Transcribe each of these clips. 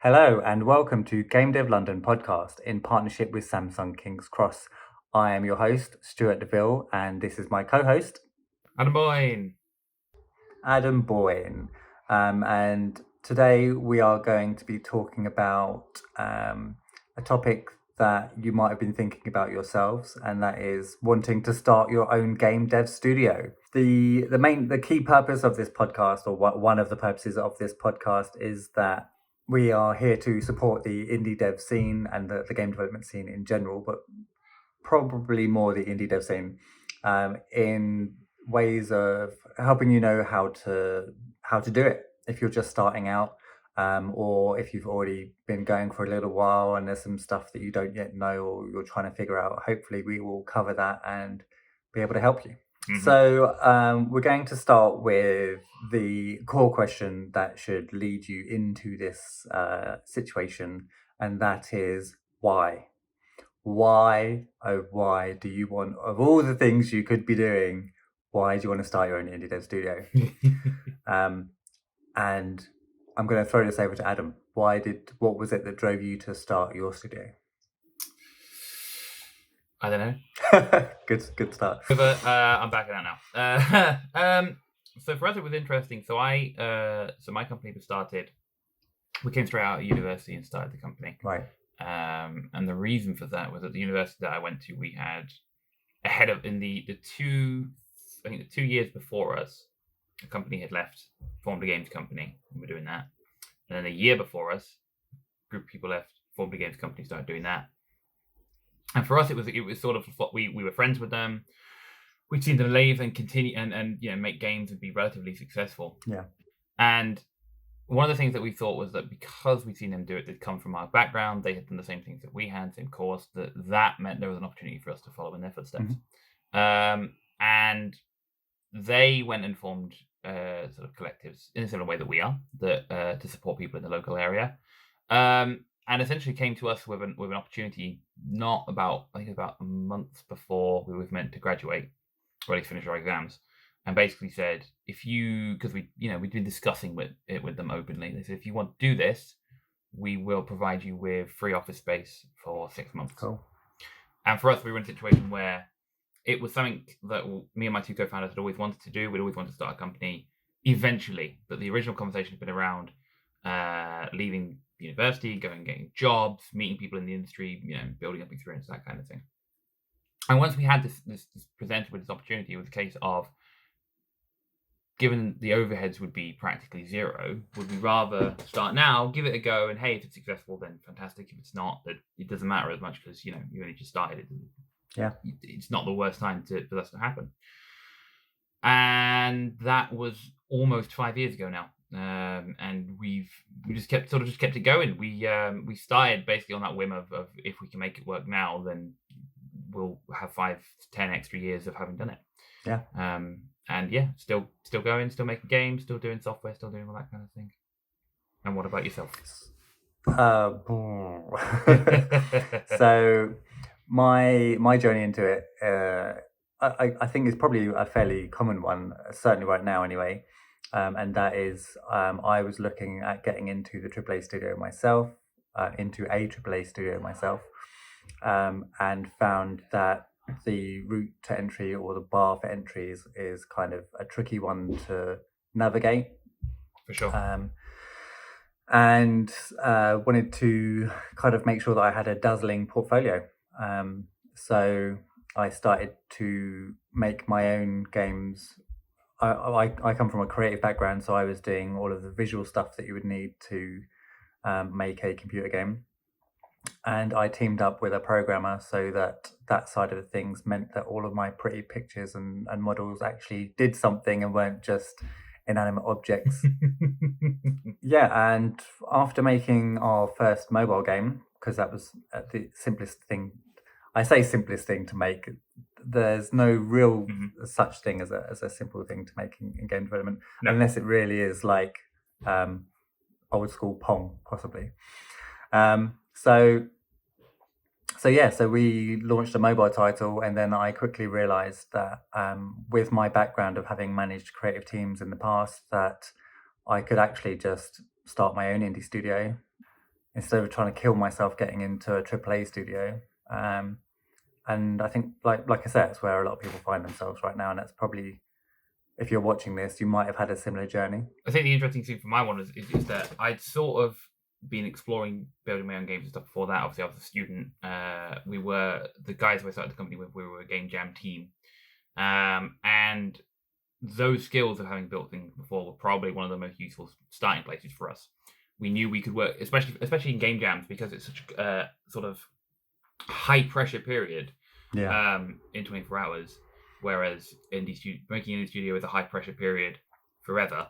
Hello and welcome to gamedev.london podcast in partnership with Samsung King's Cross. I am your host, Stuart Ville, and this is my co-host, Boyne. Adam Boyne. And today we are going to be talking about a topic that you might have been thinking about yourselves, and that is wanting to start your own game dev studio. The key purpose of this podcast, or one of the purposes of this podcast, is that we are here to support the indie dev scene and the game development scene in general, but probably more the indie dev scene, in ways of helping you know how to do it if you're just starting out, or if you've already been going for a little while and there's some stuff that you don't yet know or you're trying to figure out. Hopefully we will cover that and be able to help you. So we're going to start with the core question that should lead you into this situation, and that is why? Why, oh why do you want, of all the things you could be doing, why do you want to start your own indie dev studio? And I'm going to throw this over to Adam. What was it that drove you to start your studio? I don't know. Good start. But I'm back at that now. So for us, it was interesting. So my company was started. We came straight out of university and started the company. Right. And the reason for that was at the university that I went to, we had ahead of in the 2 years before us, a company had left, formed a games company, and we're doing that. And then a year before us, a group of people left, formed a games company, started doing that. And for us, it was sort of we were friends with them. We'd seen them leave and continue and make games and be relatively successful. Yeah. And one of the things that we thought was that because we'd seen them do it, they'd come from our background, they had done the same things that we had, same course, that meant there was an opportunity for us to follow in their footsteps. Mm-hmm. And they went and formed sort of collectives in a similar way that we are, that to support people in the local area. And essentially came to us with an opportunity about a month before we were meant to graduate, or at least finish our exams, and basically said, because we'd been discussing it with them openly. They said, if you want to do this, we will provide you with free office space for 6 months. Cool. And for us, we were in a situation where it was something that me and my two co-founders had always wanted to do. We'd always wanted to start a company eventually, but the original conversation had been around leaving university, getting jobs, meeting people in the industry, building up experience, that kind of thing. And once we had this presented with this opportunity, it was a case of, given the overheads would be practically zero, would we rather start now, give it a go, and hey, if it's successful, then fantastic. If it's not, it doesn't matter as much because you only just started. It's not the worst time for that to happen. And that was almost 5 years ago now. And we just kept it going. We started basically on that whim of if we can make it work now, then we'll have 5 to 10 extra years of having done it. Yeah. And yeah, still going, still making games, still doing software, still doing all that kind of thing. And what about yourself? So my journey into it, I think is probably a fairly common one, certainly right now anyway. And that is, I was looking at getting into the AAA studio myself, and found that the route to entry or the bar for entry is kind of a tricky one to navigate. For sure. And wanted to kind of make sure that I had a dazzling portfolio. So I started to make my own games. I come from a creative background, so I was doing all of the visual stuff that you would need to make a computer game. And I teamed up with a programmer so that side of the things meant that all of my pretty pictures and models actually did something and weren't just inanimate objects. Yeah, and after making our first mobile game, because that was the simplest thing, I say simplest thing to make, there's no real such thing as a simple thing to make in game development, unless it really is like old school Pong, possibly. So we launched a mobile title, and then I quickly realized that with my background of having managed creative teams in the past, that I could actually just start my own indie studio. instead of trying to kill myself getting into a AAA studio. And I think, like I said, it's where a lot of people find themselves right now, and that's probably, if you're watching this, you might have had a similar journey. I think the interesting thing for my one is that I'd sort of been exploring building my own games and stuff before that. Obviously, I was a student. We were the guys who I started the company with. We were a game jam team, and those skills of having built things before were probably one of the most useful starting places for us. We knew we could work, especially in game jams, because it's such a sort of high pressure period. In 24 hours, whereas making indie studio is a high pressure period forever.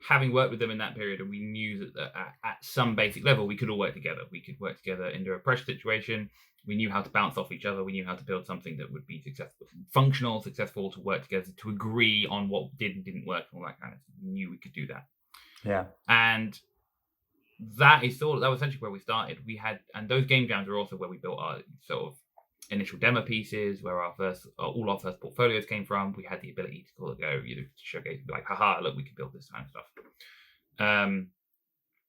Having worked with them in that period, and we knew that at some basic level we could all work together. We could work together under a pressure situation. We knew how to bounce off each other. We knew how to build something that would be successful, to work together, to agree on what did and didn't work, and all that kind of thing. We knew we could do that. Yeah. And that was essentially where we started. And those game jams were also where we built our sort of initial demo pieces, where all our first portfolios came from. We had the ability to go, to showcase, like, haha, look, we can build this kind of stuff.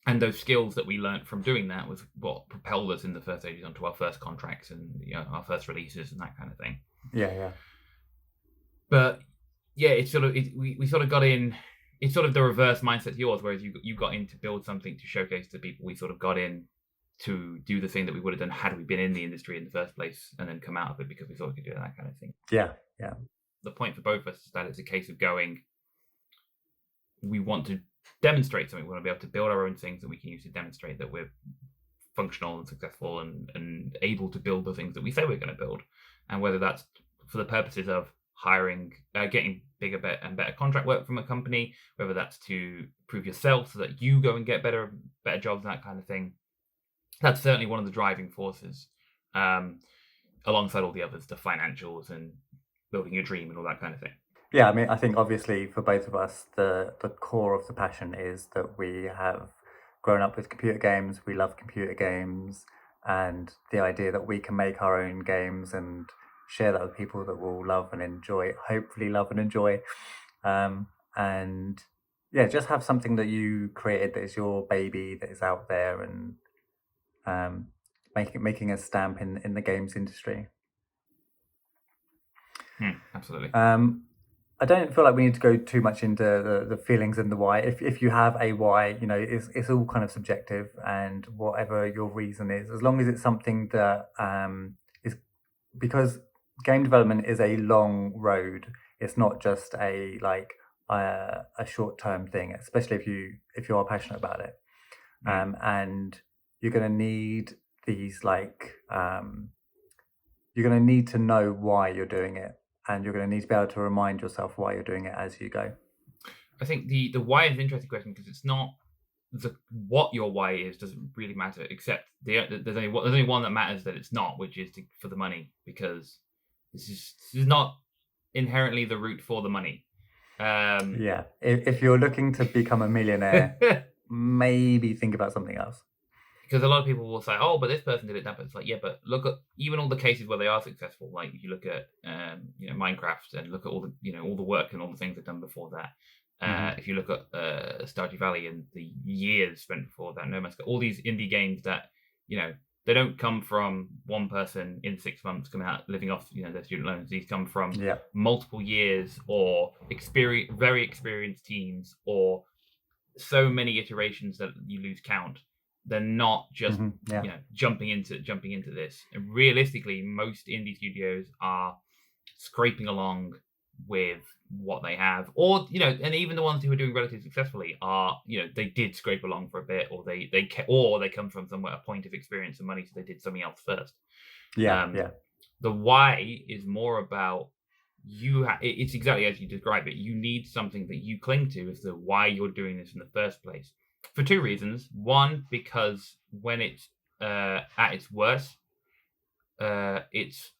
And those skills that we learned from doing that was what propelled us in the first stages onto our first contracts and our first releases and that kind of thing. Yeah. But yeah, we sort of got in. It's sort of the reverse mindset to yours, whereas you got in to build something to showcase to people. We sort of got in to do the thing that we would have done had we been in the industry in the first place, and then come out of it because we thought we could do that kind of thing. Yeah. The point for both of us is that it's a case of going, we want to demonstrate something. We want to be able to build our own things that we can use to demonstrate that we're functional and successful and able to build the things that we say we're going to build. And whether that's for the purposes of hiring, getting bigger and better contract work from a company, whether that's to prove yourself so that you go and get better jobs and that kind of thing. That's certainly one of the driving forces, alongside all the others, the financials and building your dream and all that kind of thing. Yeah, I mean, I think obviously for both of us, the core of the passion is that we have grown up with computer games. We love computer games, and the idea that we can make our own games and share that with people that will hopefully love and enjoy. And yeah, just have something that you created that is your baby, that is out there, and making a stamp in the games industry. Absolutely. I don't feel like we need to go too much into the feelings and the why. If you have a why, it's all kind of subjective, and whatever your reason is, as long as it's something that is, because game development is a long road. It's not just a short-term thing, especially if you are passionate about it. And you're going to need these you're going to need to know why you're doing it, and you're going to need to be able to remind yourself why you're doing it as you go. I think the why is an interesting question, because it's not what your why is doesn't really matter, except there's only one that matters, that it's not, which is for the money, because this is not inherently the route for the money. Yeah, if you're looking to become a millionaire, maybe think about something else. Because a lot of people will say, "Oh, but this person did it that." But it's like, yeah, but look at even all the cases where they are successful. Like if you look at Minecraft, and look at all the work and all the things they've done before that. If you look at Stardew Valley and the years spent before that, No Man's Sky, all these indie games that they don't come from one person in 6 months coming out living off their student loans. These come from multiple years, or very experienced teams, or so many iterations that you lose count. They're not just jumping into this. And realistically, most indie studios are scraping along with what they have, or and even the ones who are doing relatively successfully are they did scrape along for a bit, or they come from somewhere, a point of experience and money, so they did something else first. The why is more about it's exactly as you describe it. You need something that you cling to as to why you're doing this in the first place, for two reasons. One, because when it's at its worst, it's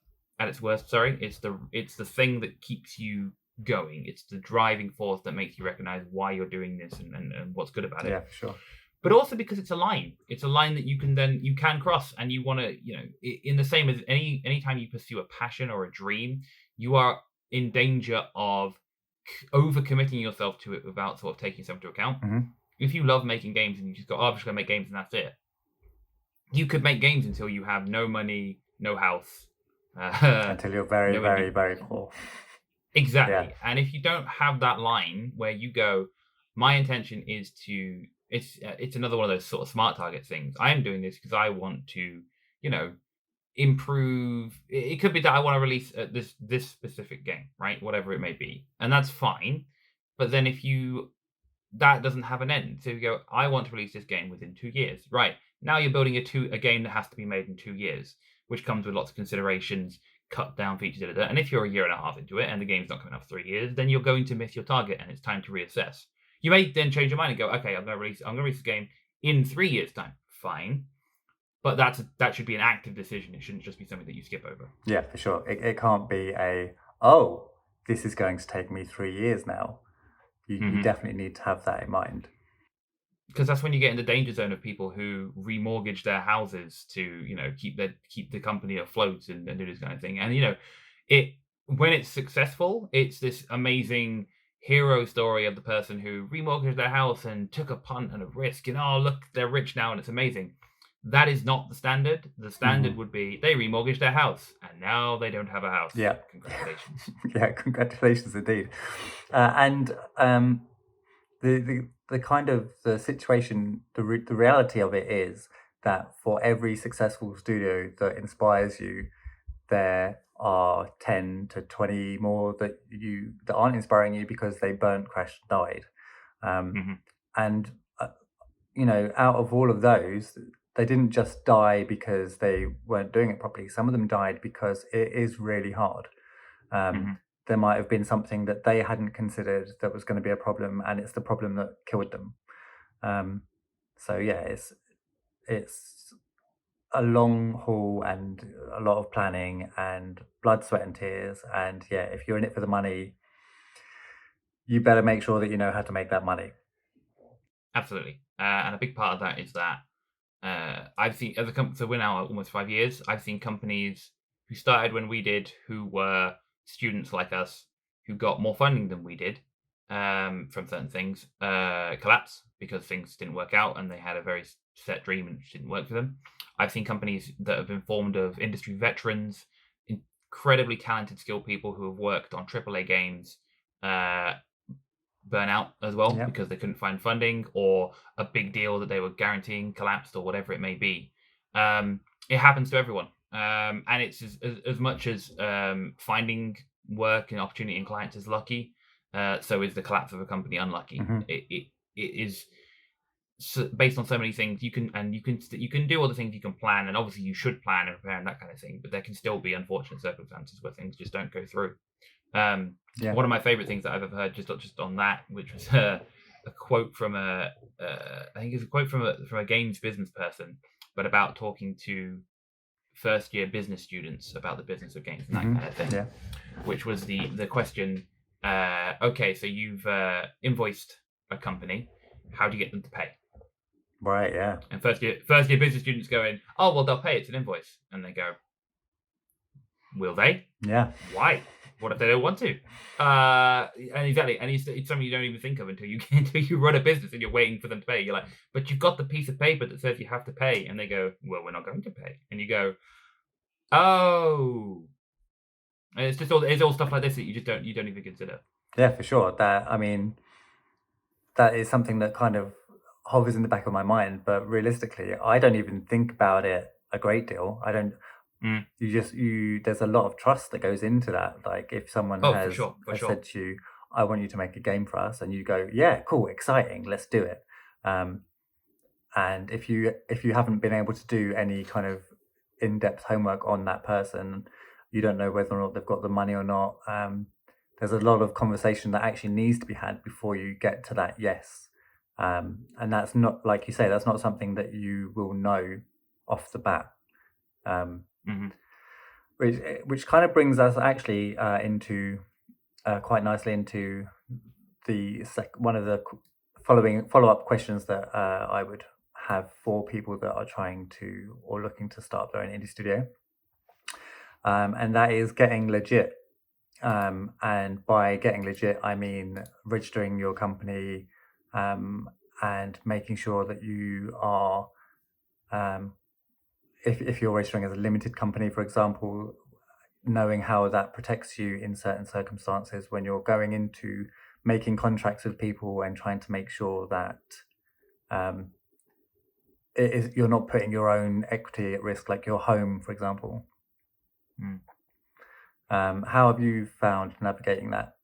the thing that keeps you going. It's the driving force that makes you recognize why you're doing this and what's good about it. Yeah, for sure. But also because it's a line. It's a line that you can cross, and you want to, in the same as any time you pursue a passion or a dream, you are in danger of overcommitting yourself to it without sort of taking yourself into account. if you love making games and you just go, oh, I'm just gonna make games and that's it, you could make games until you have no money, no house, Until you're very, no very, very poor. exactly. Yeah. And if you don't have that line where you go, my intention is to, it's another one of those sort of smart target things. I am doing this because I want to, you know, improve. It could be that I want to release this specific game, right? Whatever it may be, and that's fine. But then if you that doesn't have an end, so you go, I want to release this game within 2 years, right? Now you're building a game that has to be made in 2 years, which comes with lots of considerations, cut down features, da, da, da. And if you're a year and a half into it and the game's not coming out for 3 years, then you're going to miss your target, and it's time to reassess. You may then change your mind and go, okay, I'm going to release this game in 3 years' time. Fine, but that should be an active decision. It shouldn't just be something that you skip over. Yeah, for sure. It can't be this is going to take me 3 years now. You definitely need to have that in mind. Because that's when you get in the danger zone of people who remortgage their houses to, you know, keep the company afloat and do this kind of thing. And you know, when it's successful, it's this amazing hero story of the person who remortgaged their house and took a punt and a risk, and oh look, they're rich now and it's amazing. That is not the standard. The standard would be they remortgaged their house and now they don't have a house. Yeah. Congratulations. Yeah, congratulations indeed. And the kind of the situation, the reality of it is that for every successful studio that inspires you, there are 10 to 20 more that aren't inspiring you because they burnt, crashed, died. And you know, out of all of those, they didn't just die because they weren't doing it properly. Some of them died because it is really hard. There might have been something that they hadn't considered that was going to be a problem, and it's the problem that killed them. So yeah, it's a long haul and a lot of planning and blood, sweat, and tears. And yeah, if you're in it for the money, you better make sure that you know how to make that money. Absolutely, and a big part of that is that I've seen as a company. So we're now almost 5 years. I've seen companies who started when we did, who were students like us, who got more funding than we did from certain things, collapse because things didn't work out and they had a very set dream and it didn't work for them. I've seen companies that have been formed of industry veterans, incredibly talented, skilled people who have worked on AAA games, burn out as well because they couldn't find funding, or a big deal that they were guaranteeing collapsed, or whatever it may be. It happens to everyone, and it's as much as finding work and opportunity in clients is lucky, so is the collapse of a company unlucky. It is based on so many things. You can do all the things you can plan, and obviously you should plan and prepare and that kind of thing, but there can still be unfortunate circumstances where things just don't go through. One of my favorite things that I've ever heard, just on that, which was a quote from I think it's a quote from a games business person, but about talking to first year business students about the business of games and that kind of thing. Which was the question. Okay, so you've invoiced a company. How do you get them to pay? Right. Yeah. And first year business students going, oh well, they'll pay. It's an invoice, and they go, will they? Yeah. Why? What if they don't want to? And exactly, and it's something you don't even think of until you run a business and you're waiting for them to pay. You're like, but you've got the piece of paper that says you have to pay, and they go, well, we're not going to pay. And you go, oh, and it's all stuff like this that you don't even consider. Yeah, for sure. That is something that kind of hovers in the back of my mind, but realistically, I don't even think about it a great deal. I don't. There's a lot of trust that goes into that. Like if someone has said to you, I want you to make a game for us, and you go, yeah, cool, exciting, let's do it. And if you haven't been able to do any kind of in-depth homework on that person, you don't know whether or not they've got the money or not. There's a lot of conversation that actually needs to be had before you get to that yes. And that's not, like you say, that's not something that you will know off the bat. Which kind of brings us actually into quite nicely into the one of the follow-up questions that I would have for people that are trying to or looking to start their own indie studio, and that is getting legit. And by getting legit, I mean registering your company and making sure that you are, if you're registering as a limited company, for example, knowing how that protects you in certain circumstances when you're going into making contracts with people and trying to make sure that you're not putting your own equity at risk, like your home, for example. How have you found navigating that?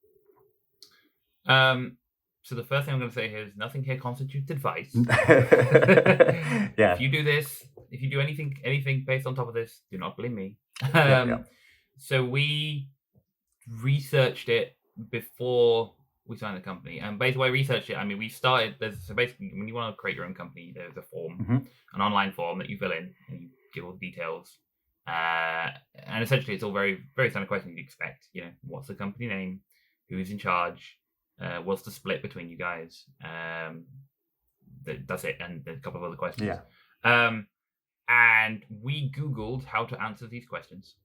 So the first thing I'm going to say here is nothing here constitutes advice. Yeah. If you do this, if you do anything based on top of this, do not blame me. So we researched it before we signed the company, and basically I researched it. I mean, we started. So basically, when you want to create your own company, there's a form, an online form that you fill in, and you give all the details. And essentially, it's all very, very standard questions you'd expect. You know, what's the company name? Who's in charge? What's the split between you guys? That's it, and a couple of other questions. And we Googled how to answer these questions,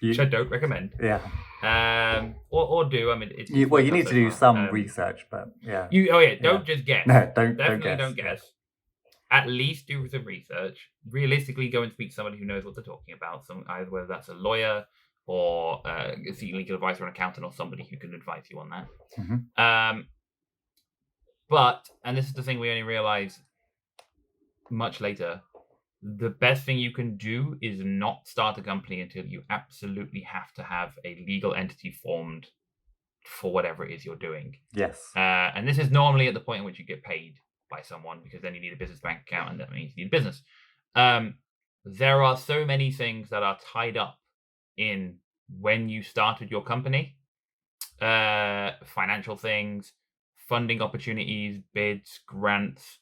which I don't recommend. Or do. I mean, it's you need to do some research, but don't just guess. No, Definitely don't guess. At least do some research. Realistically, go and speak to somebody who knows what they're talking about. Either whether that's a lawyer or seeking legal advice or an accountant or somebody who can advise you on that. But, and this is the thing we only realize much later, the best thing you can do is not start a company until you absolutely have to have a legal entity formed for whatever it is you're doing. Yes. And this is normally at the point in which you get paid by someone, because then you need a business bank account, and that means you need a business. There are so many things that are tied up in when you started your company. Financial things, funding opportunities, bids, grants,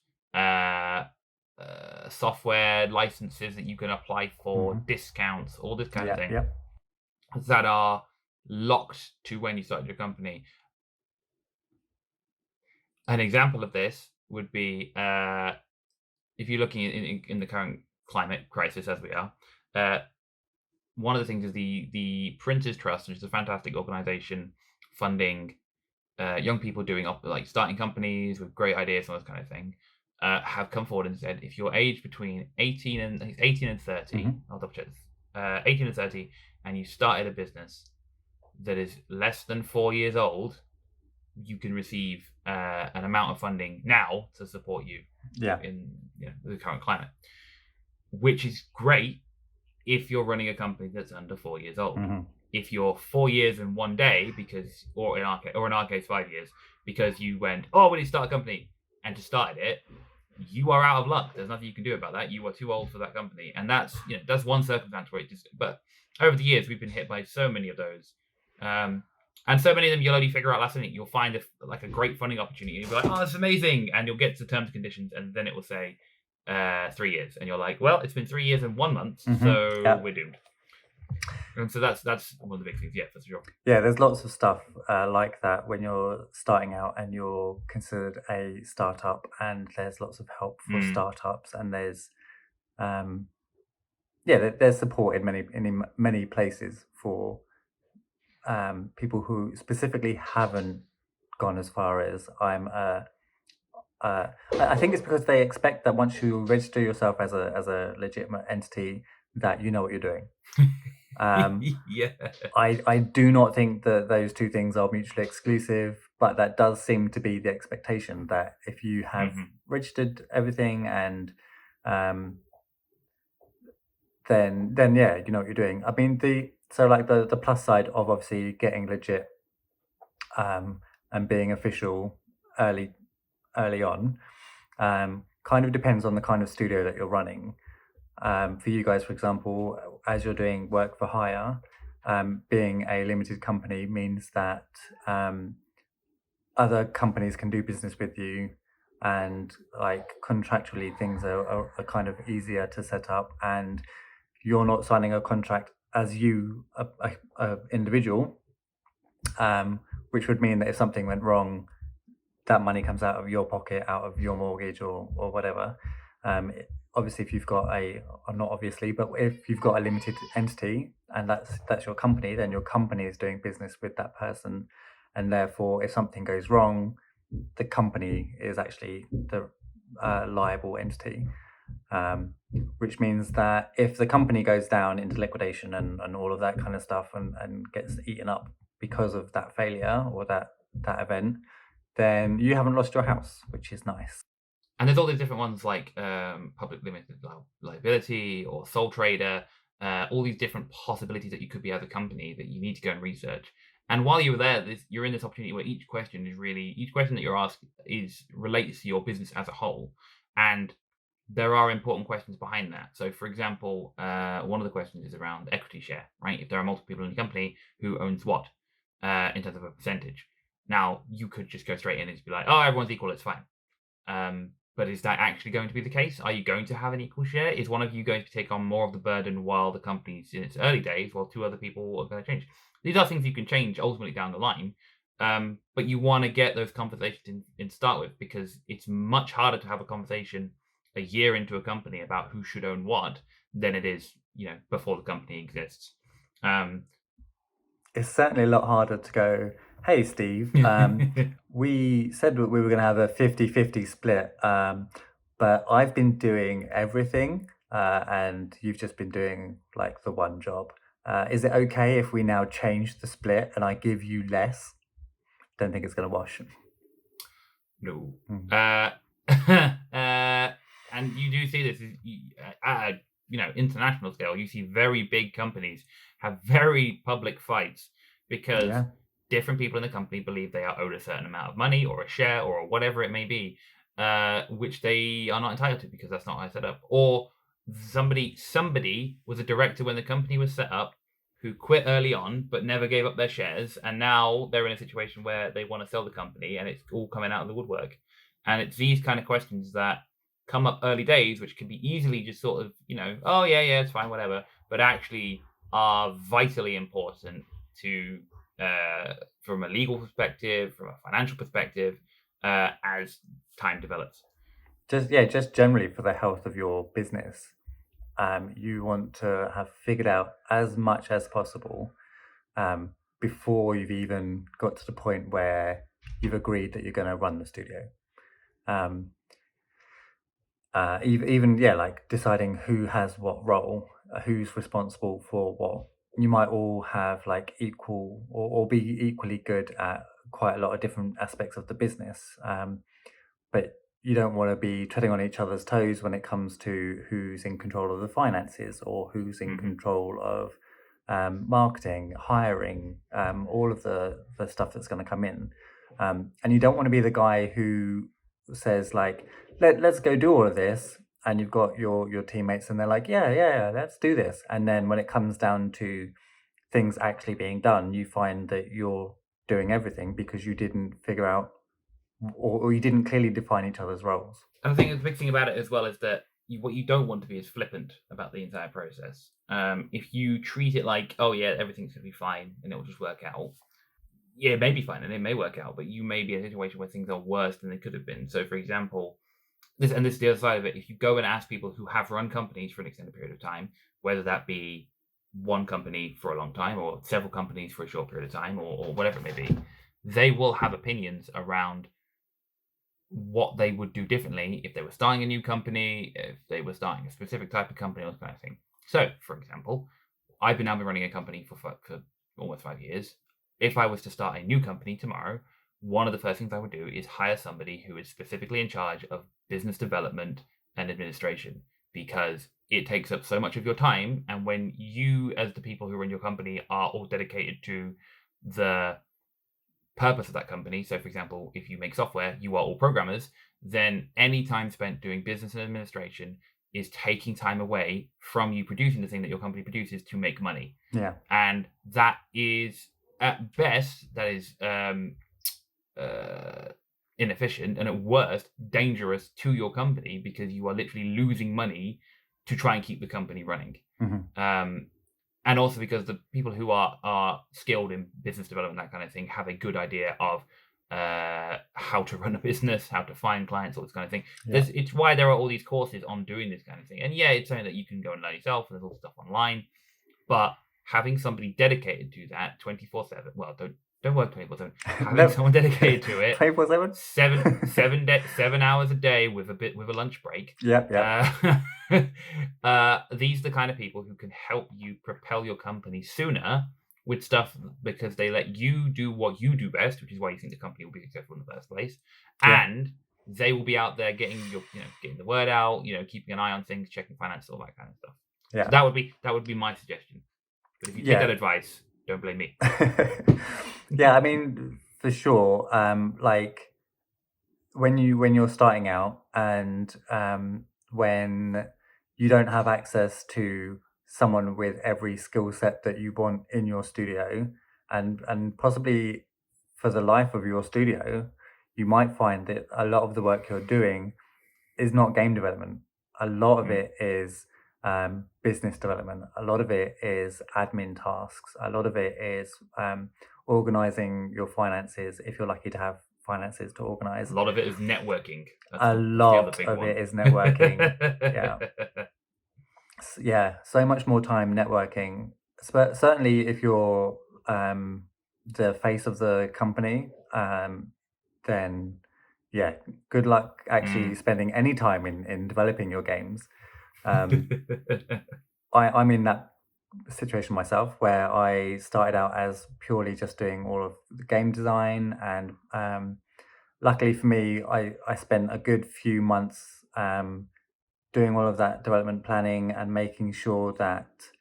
software licenses that you can apply for, discounts, all this kind of thing that are locked to when you started your company. An example of this would be if you're looking in the current climate crisis as we are, one of the things is the Printers Trust, which is a fantastic organization funding young people doing starting companies with great ideas and all this kind of thing, have come forward and said, if you're aged between 18 and 30, I'll double check this, 18 and 30, and you started a business that is less than 4 years old, you can receive an amount of funding now to support you in the current climate, which is great if you're running a company that's under 4 years old. If you're 4 years and 1 day, or in our case 5 years, because you went, we need to start a company, and just started it, you are out of luck. There's nothing you can do about that. You are too old for that company, and that's one circumstance where it just. But over the years, we've been hit by so many of those, and so many of them you'll only figure out last minute. You'll find a great funding opportunity, and you'll be like, that's amazing, and you'll get to terms and conditions, and then it will say 3 years, and you're like, well, it's been 3 years and 1 month, so we're doomed. And so that's one of the big things. Yeah, for sure. Yeah, there's lots of stuff like that when you're starting out and you're considered a startup, and there's lots of help for startups, and there's there's support in many places for people who specifically haven't gone as far as I think it's because they expect that once you register yourself as a legitimate entity, that you know what you're doing. I do not think that those two things are mutually exclusive, but that does seem to be the expectation, that if you have registered everything and then you know what you're doing. I mean, the plus side of obviously getting legit and being official early on kind of depends on the kind of studio that you're running. For you guys, for example, as you're doing work for hire, being a limited company means that other companies can do business with you, and contractually things are kind of easier to set up, and you're not signing a contract as you a individual, which would mean that if something went wrong, that money comes out of your pocket, out of your mortgage or whatever. Obviously, if you've got if you've got a limited entity and that's your company, then your company is doing business with that person, and therefore if something goes wrong, the company is actually the liable entity, which means that if the company goes down into liquidation and all of that kind of stuff and gets eaten up because of that failure or that event, then you haven't lost your house, which is nice. And there's all these different ones like public limited liability or sole trader, all these different possibilities that you could be as a company that you need to go and research. And while you're there, you're in this opportunity where each question that you're asked relates to your business as a whole. And there are important questions behind that. So, for example, one of the questions is around equity share, right? If there are multiple people in the company, who owns what in terms of a percentage? Now, you could just go straight in and just be like, oh, everyone's equal, it's fine. But is that actually going to be the case? Are you going to have an equal share? Is one of you going to take on more of the burden while the company's in its early days, while two other people are going to change? These are things you can change ultimately down the line. But you want to get those conversations in start with, because it's much harder to have a conversation a year into a company about who should own what than it is, before the company exists. It's certainly a lot harder to go, hey, Steve, we said we were going to have a 50-50 split, but I've been doing everything and you've just been doing like the one job. Is it okay if we now change the split and I give you less? Don't think it's going to wash. No. And you do see this at a international scale. You see very big companies have very public fights because different people in the company believe they are owed a certain amount of money or a share or whatever it may be, which they are not entitled to because that's not how I set up. Or somebody was a director when the company was set up who quit early on but never gave up their shares, and now they're in a situation where they want to sell the company and it's all coming out of the woodwork. And it's these kind of questions that come up early days, which can be easily just sort of, oh yeah, it's fine, whatever, but actually are vitally important to, from a legal perspective, from a financial perspective, as time develops. Just generally for the health of your business, you want to have figured out as much as possible before you've even got to the point where you've agreed that you're going to run the studio. Like deciding who has what role, who's responsible for what. You might all have like equal or be equally good at quite a lot of different aspects of the business, but you don't want to be treading on each other's toes when it comes to who's in control of the finances or who's in control of marketing, hiring, all of the stuff that's going to come in. And you don't want to be the guy who says like, let's go do all of this, and you've got your teammates and they're like, yeah, let's do this. And then when it comes down to things actually being done, you find that you're doing everything because you didn't figure out or you didn't clearly define each other's roles. And I think the big thing about it as well is that what you don't want to be is flippant about the entire process. If you treat it like, oh yeah, everything's going to be fine and it'll just work out, yeah, it may be fine and it may work out, but you may be in a situation where things are worse than they could have been. So, for example, this is the other side of it. If you go and ask people who have run companies for an extended period of time, whether that be one company for a long time or several companies for a short period of time or whatever it may be, they will have opinions around what they would do differently if they were starting a new company, if they were starting a specific type of company, or that kind of thing. So, for example, I've been running a company for almost 5 years. If I was to start a new company tomorrow, one of the first things I would do is hire somebody who is specifically in charge of business development and administration, because it takes up so much of your time. And when you, as the people who run your company, are all dedicated to the purpose of that company, so for example, if you make software, you are all programmers, then any time spent doing business and administration is taking time away from you producing the thing that your company produces to make money. Yeah. And that is, at best, that is inefficient, and at worst, dangerous to your company, because you are literally losing money to try and keep the company running. And also because the people who are skilled in business development, that kind of thing, have a good idea of how to run a business, how to find clients, all this kind of thing. Yeah. It's why there are all these courses on doing this kind of thing. And yeah, it's something that you can go and learn yourself, and there's all stuff online. But having somebody dedicated to that 24/7, well, don't don't work 24/7. Having No. someone dedicated to it, 24/7? 7 hours a day with a lunch break. Yep, yep. These are the kind of people who can help you propel your company sooner with stuff because they let you do what you do best, which is why you think the company will be successful in the first place. Yeah. And they will be out there getting getting the word out, keeping an eye on things, checking finance, all that kind of stuff. Yeah. So that would be my suggestion. But if you take that advice, don't blame me. Yeah, I mean, for sure. Like when you're starting out and when you don't have access to someone with every skill set that you want in your studio, and possibly for the life of your studio, you might find that a lot of the work you're doing is not game development. A lot of it is business development. A lot of it is admin tasks. A lot of it is organizing your finances if you're lucky to have finances to organize. A lot of it is networking. A lot of it is networking. Yeah. Yeah, so much more time networking. Certainly, if you're the face of the company, then yeah, good luck actually spending any time in developing your games. I'm in that situation myself where I started out as purely just doing all of the game design, and luckily for me, I spent a good few months doing all of that development planning and making sure that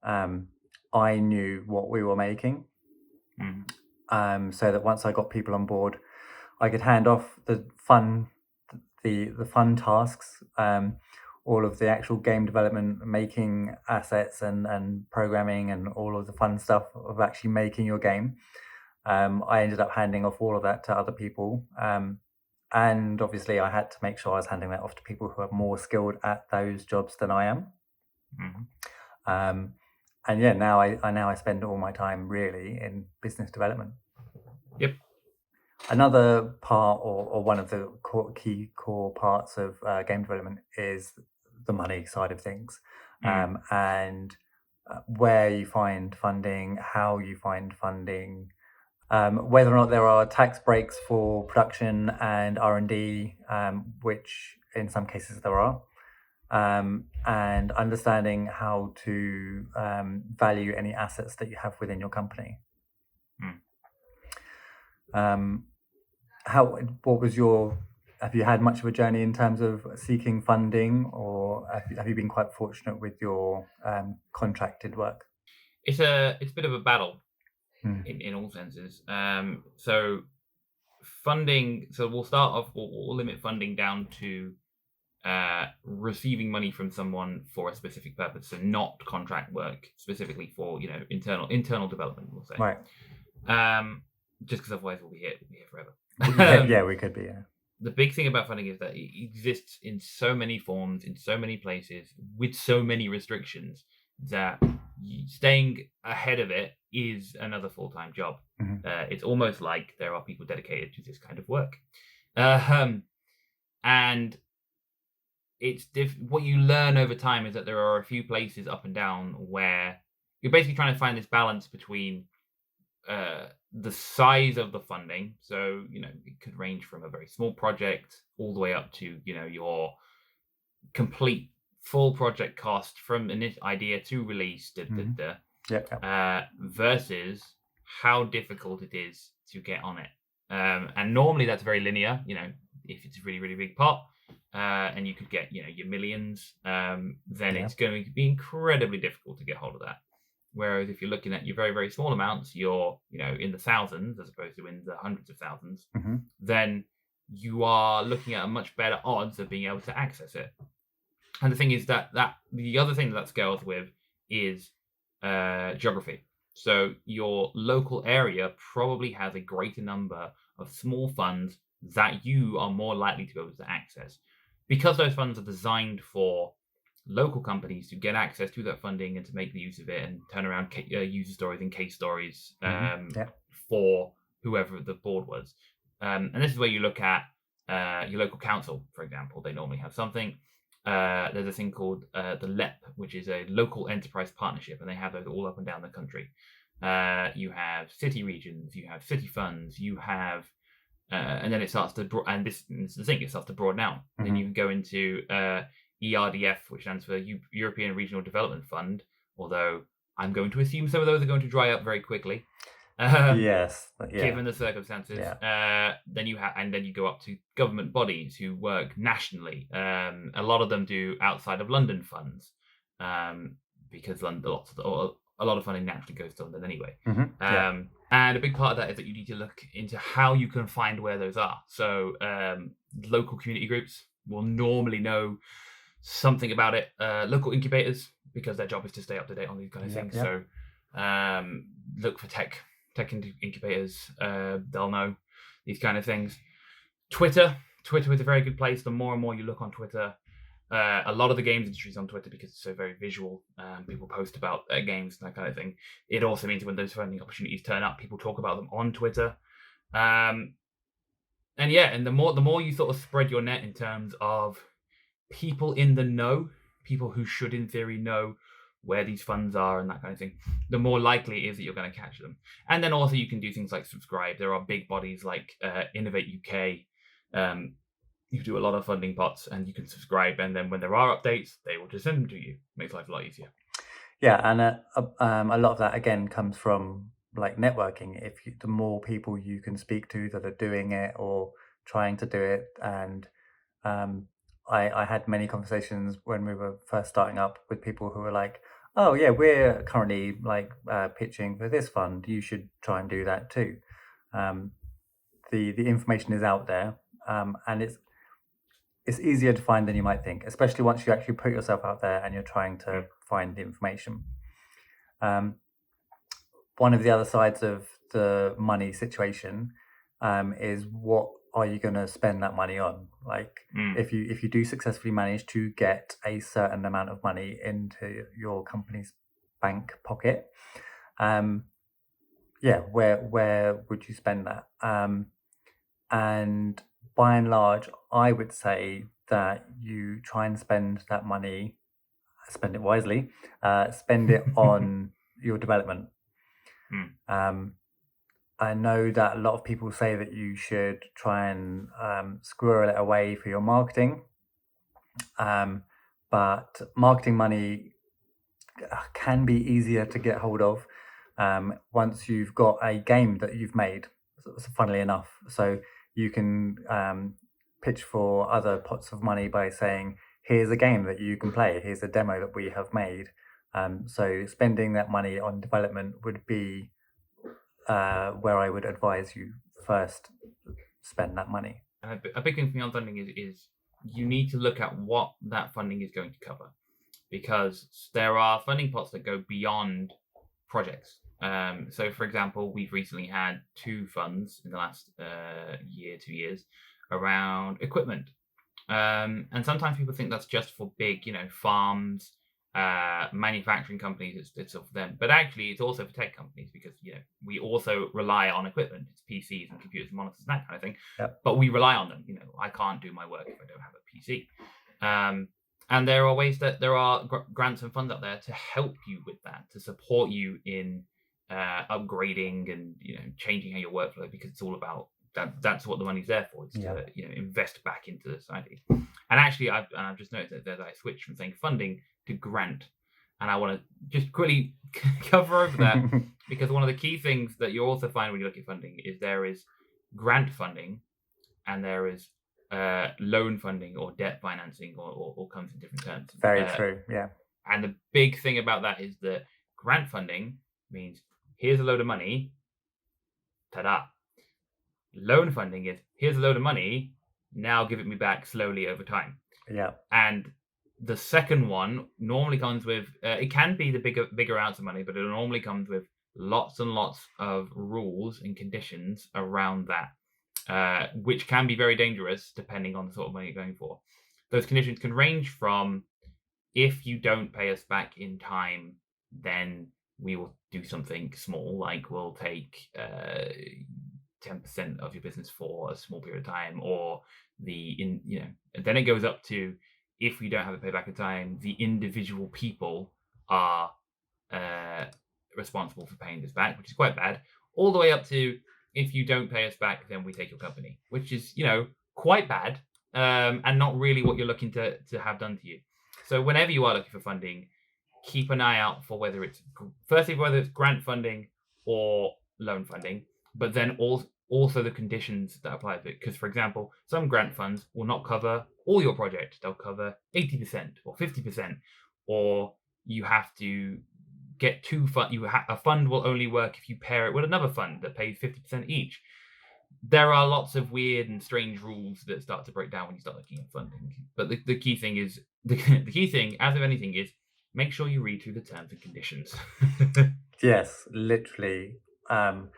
I knew what we were making, so that once I got people on board, I could hand off the fun tasks, all of the actual game development, making assets and programming and all of the fun stuff of actually making your game. I ended up handing off all of that to other people. And obviously I had to make sure I was handing that off to people who are more skilled at those jobs than I am. And yeah, now I spend all my time really in business development. Yep. Another part or one of the key core parts of game development is the money side of things, and where you find funding, how you find funding, whether or not there are tax breaks for production and R&D, which in some cases there are, and understanding how to value any assets that you have within your company. Have you had much of a journey in terms of seeking funding, or have you been quite fortunate with your contracted work? It's a bit of a battle in all senses. So funding. So we'll start off. We'll limit funding down to receiving money from someone for a specific purpose, so not contract work specifically for internal development. We'll say just because otherwise we'll be here forever. Yeah, we could be. Yeah. The big thing about funding is that it exists in so many forms, in so many places, with so many restrictions that staying ahead of it is another full-time job. It's almost like there are people dedicated to this kind of work, and it's what you learn over time is that there are a few places up and down where you're basically trying to find this balance between the size of the funding. So, it could range from a very small project all the way up to, your complete full project cost from idea to release, versus how difficult it is to get on it. And normally that's very linear, if it's a really, really big pot, and you could get, your millions, then it's going to be incredibly difficult to get hold of that. Whereas if you're looking at your very, very small amounts, you're, in the thousands as opposed to in the hundreds of thousands, then you are looking at a much better odds of being able to access it. And the thing is that the other thing that scales with is geography. So your local area probably has a greater number of small funds that you are more likely to be able to access. Because those funds are designed for local companies to get access to that funding and to make the use of it and turn around user stories and case stories for whoever the board was. And this is where you look at your local council, for example. They normally have something. There's a thing called the LEP, which is a local enterprise partnership, and they have those all up and down the country. you have city regions, you have city funds, you have, and then it starts to, and this is the thing, it starts to broaden out. Then you can go into ERDF, which stands for European Regional Development Fund, although I'm going to assume some of those are going to dry up very quickly. Yes, yeah. Given the circumstances. Then you have, and then you go up to government bodies who work nationally. A lot of them do outside of London funds, because London, a lot of funding naturally goes to London anyway. And a big part of that is that you need to look into how you can find where those are. So local community groups will normally know something about it. Local incubators, because their job is to stay up to date on these kind of things. So look for tech incubators. They'll know these kind of things. Twitter is a very good place. The more and more you look on Twitter, a lot of the games industry is on Twitter because it's so very visual. People post about games and that kind of thing. It also means when those funding opportunities turn up, people talk about them on Twitter. And the more you sort of spread your net in terms of people in the know, people who should in theory know where these funds are and that kind of thing, the more likely it is that you're going to catch them. And then also you can do things like subscribe. There are big bodies like Innovate UK. You do a lot of funding pots, and you can subscribe, and then when there are updates, they will just send them to you. Makes life a lot easier. Yeah, and a lot of that again comes from like networking. The more people you can speak to that are doing it or trying to do it, and I had many conversations when we were first starting up with people who were like, "Oh yeah, we're currently like pitching for this fund. You should try and do that too." The information is out there, and it's easier to find than you might think, especially once you actually put yourself out there and you're trying to find the information. One of the other sides of the money situation is what are you going to spend that money on? Like if you do successfully manage to get a certain amount of money into your company's bank pocket, where would you spend that? And by and large, I would say that you try and spend that money, spend it wisely, spend it on your development. I know that a lot of people say that you should try and squirrel it away for your marketing, but marketing money can be easier to get hold of once you've got a game that you've made, funnily enough. So you can pitch for other pots of money by saying, here's a game that you can play, here's a demo that we have made. So spending that money on development would be where I would advise you first spend that money. And a big thing for me on funding is you need to look at what that funding is going to cover, because there are funding pots that go beyond projects. So, for example, we've recently had 2 funds in the last 2 years around equipment. And sometimes people think that's just for big, farms, manufacturing companies. It's for them, but actually it's also for tech companies, because we also rely on equipment. It's PCs and computers and monitors and that kind of thing. But we rely on them. I can't do my work if I don't have a PC. And there are ways that there are grants and funds out there to help you with that, to support you in upgrading and changing how your workflow, because it's all about that. That's what the money's there for. It's to invest back into the society. And actually, I've just noticed that I switched from saying funding to grant, and I want to just quickly cover over that because one of the key things that you also find when you look at funding is there is grant funding and there is loan funding or debt financing, or comes in different terms. Very true. Yeah. And the big thing about that is that grant funding means here's a load of money, ta-da. Loan funding is here's a load of money, now give it me back slowly over time. Yeah. And the second one normally comes with it can be the bigger amounts of money, but it normally comes with lots and lots of rules and conditions around that, which can be very dangerous depending on the sort of money you're going for. Those conditions can range from, if you don't pay us back in time, then we will do something small, like we'll take 10% of your business for a small period of time, or then it goes up to, if we don't have it paid back in time, the individual people are responsible for paying this back, which is quite bad, all the way up to if you don't pay us back, then we take your company, which is, quite bad, and not really what you're looking to have done to you. So whenever you are looking for funding, keep an eye out for whether it's grant funding or loan funding, but then also the conditions that apply to it. Because, for example, some grant funds will not cover all your project; they'll cover 80% or 50%, or you have to get two fund. A fund will only work if you pair it with another fund that pays 50% each. There are lots of weird and strange rules that start to break down when you start looking at funding. But the key thing is the key thing, as with anything, is make sure you read through the terms and conditions. Yes, literally. And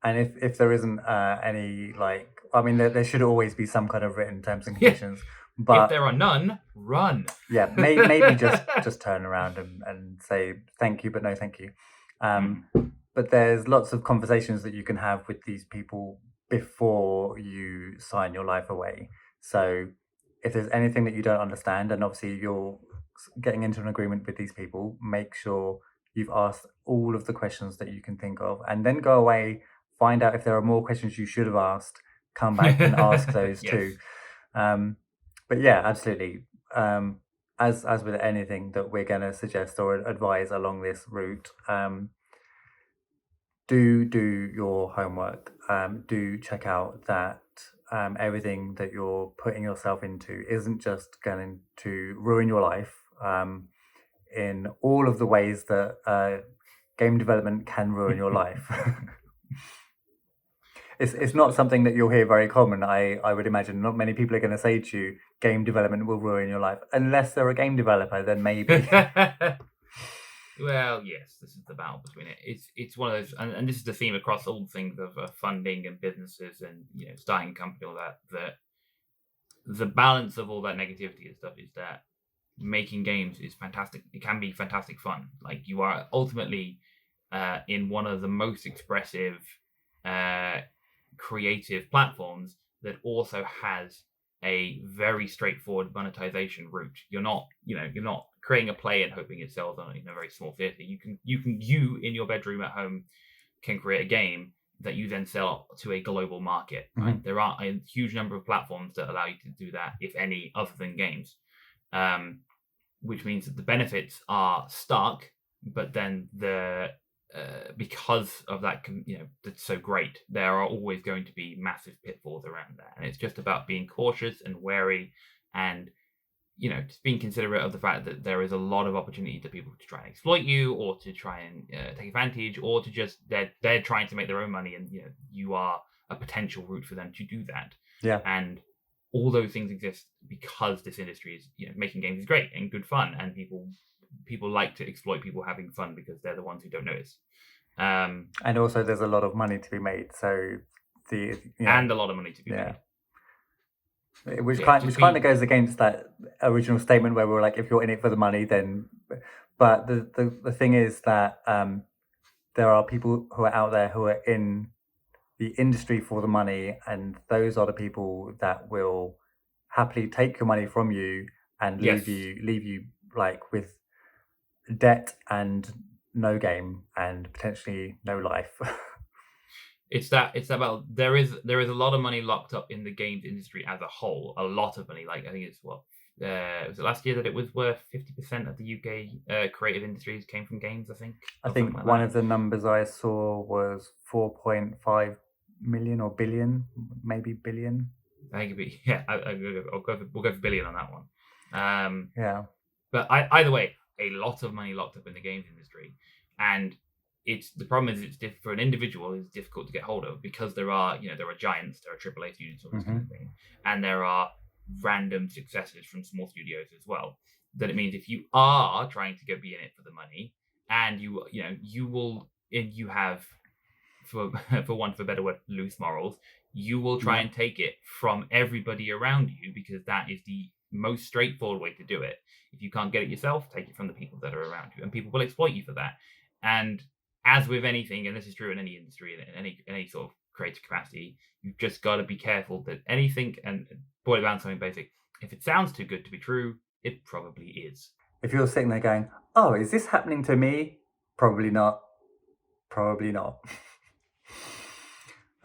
if there isn't any, like, I mean, there should always be some kind of written terms and conditions. But if there are none, run. Yeah, maybe just turn around and say thank you, but no thank you. But there's lots of conversations that you can have with these people before you sign your life away. So if there's anything that you don't understand, and obviously you're getting into an agreement with these people, make sure you've asked all of the questions that you can think of, and then go away, find out if there are more questions you should have asked, come back and ask those too. But yeah, absolutely. As with anything that we're going to suggest or advise along this route, do your homework. Do check out that everything that you're putting yourself into isn't just going to ruin your life in all of the ways that game development can ruin your life. It's not something that you'll hear very common. I would imagine not many people are going to say to you, game development will ruin your life. Unless they're a game developer, then maybe. Well, yes, this is the battle between it. It's one of those, and this is the theme across all things of funding and businesses and starting a company, all that the balance of all that negativity and stuff is that making games is fantastic. It can be fantastic fun. Like, you are ultimately in one of the most expressive creative platforms that also has a very straightforward monetization route. You're not creating a play and hoping it sells on a very small theater. You in your bedroom at home can create a game that you then sell to a global market. Right? Mm-hmm. There are a huge number of platforms that allow you to do that, if any, other than games, which means that the benefits are stark, but then because of that, that's so great, there are always going to be massive pitfalls around that, and it's just about being cautious and wary, and just being considerate of the fact that there is a lot of opportunity to people to try and exploit you, or to try and take advantage, or to just they're trying to make their own money, and you are a potential route for them to do that. Yeah, and all those things exist because this industry is making games is great and good fun, and people like to exploit people having fun because they're the ones who don't notice. And also there's a lot of money to be made, so and a lot of money to be made, which kind of goes against that original statement where we were like, if you're in it for the money, then. But the thing is that there are people who are out there who are in the industry for the money, and those are the people that will happily take your money from you and leave you like with debt and no game and potentially no life. It's about there is a lot of money locked up in the games industry as a whole. A lot of money. Like, I think it's was it last year that it was worth 50% of the UK creative industries came from games. I think like one of the numbers I saw was 4.5 million or billion, maybe billion. I think it'd be we'll go for billion on that one. Yeah. But either way, a lot of money locked up in the games industry, and the problem is for an individual, it's difficult to get hold of, because there are giants, there are AAA studios, all this kind of thing, and there are random successes from small studios as well. That it means if you are trying to be in it for the money, and you have, for want of a better word, loose morals, you will try and take it from everybody around you, because that is the most straightforward way to do it. If you can't get it yourself, take it from the people that are around you, and people will exploit you for that. And as with anything, and this is true in any industry, in any sort of creative capacity, you've just got to be careful that anything, and boil it down to something basic, if it sounds too good to be true, it probably is. If you're sitting there going, oh, is this happening to me? Probably not. Probably not.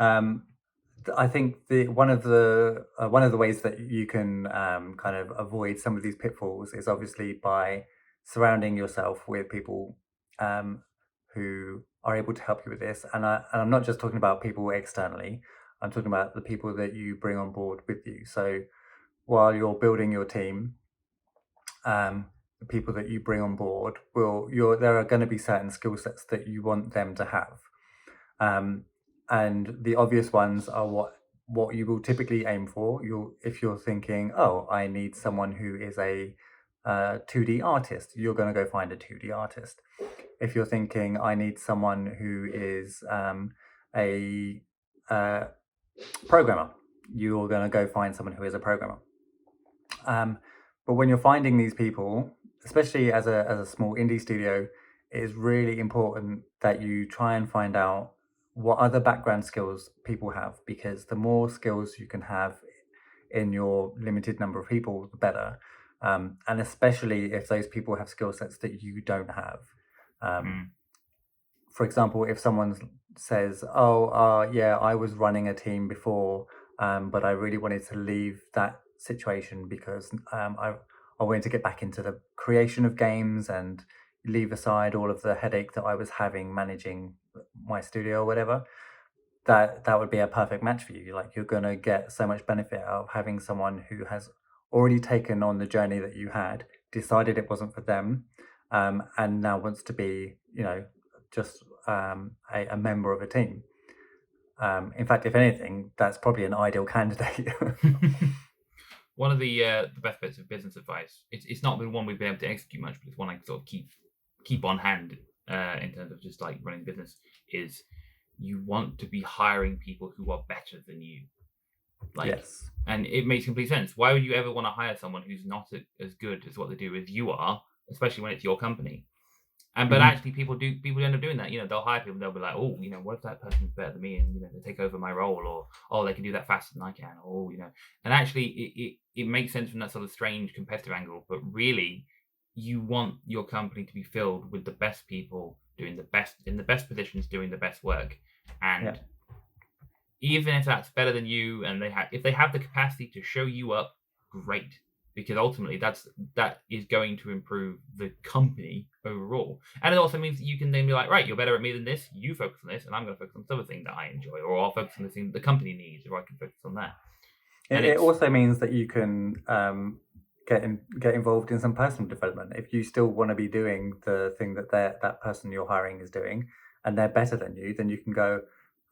I think one of the ways that you can kind of avoid some of these pitfalls is obviously by surrounding yourself with people who are able to help you with this. And I'm not just talking about people externally. I'm talking about the people that you bring on board with you. So while you're building your team, the people that you bring on board there are going to be certain skill sets that you want them to have. And the obvious ones are what you will typically aim for. If you're thinking, oh, I need someone who is a 2D artist, you're going to go find a 2D artist. If you're thinking, I need someone who is a programmer, you're going to go find someone who is a programmer. But when you're finding these people, especially as a small indie studio, it is really important that you try and find out what other background skills people have, because the more skills you can have in your limited number of people, the better. And especially if those people have skill sets that you don't have. For example, if someone says, oh, yeah, I was running a team before, but I really wanted to leave that situation because I wanted to get back into the creation of games and leave aside all of the headache that I was having managing my studio or whatever, that would be a perfect match for you. Like, you're going to get so much benefit out of having someone who has already taken on the journey that you had, decided it wasn't for them, and now wants to be, just a member of a team. In fact, if anything, that's probably an ideal candidate. One of the best bits of business advice, it's not been one we've been able to execute much, but it's one I sort of keep on hand in terms of just like running business, is you want to be hiring people who are better than you. Yes. And it makes complete sense. Why would you ever want to hire someone who's not as good as what they do as you are, especially when it's your company? But actually, people end up doing that. They'll hire people. They'll be like, oh, what if that person's better than me, and they take over my role, or oh, they can do that faster than I can, or And actually, it makes sense from that sort of strange competitive angle. But really, you want your company to be filled with the best people doing the best in the best positions, doing the best work, and even if that's better than you, and if they have the capacity to show you up, great. Because ultimately that is going to improve the company overall. And it also means that you can then be like, right, you're better at me than this, you focus on this, and I'm going to focus on this other thing that I enjoy, or I'll focus on the thing that the company needs, or I can focus on that. It also means that you can get involved in some personal development. If you still want to be doing the thing that that person you're hiring is doing, and they're better than you, then you can go,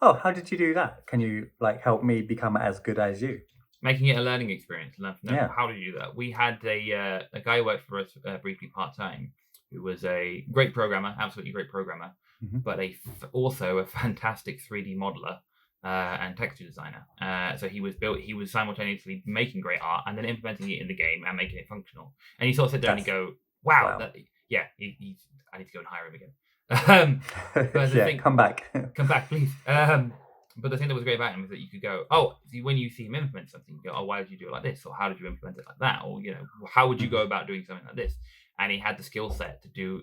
oh, how did you do that? Can you help me become as good as you? Making it a learning experience. How did you do that? We had a guy who worked for us briefly part-time, who was a great programmer, absolutely great programmer, but also a fantastic 3D modeler and texture designer. So he was simultaneously making great art and then implementing it in the game and making it functional. And you sort of sit there and you go, wow. I need to go and hire him again. But come back. Come back, please. But the thing that was great about him is that you could go, when you see him implement something, you go, oh, why did you do it like this? Or how did you implement it like that? Or, how would you go about doing something like this? And he had the skill set to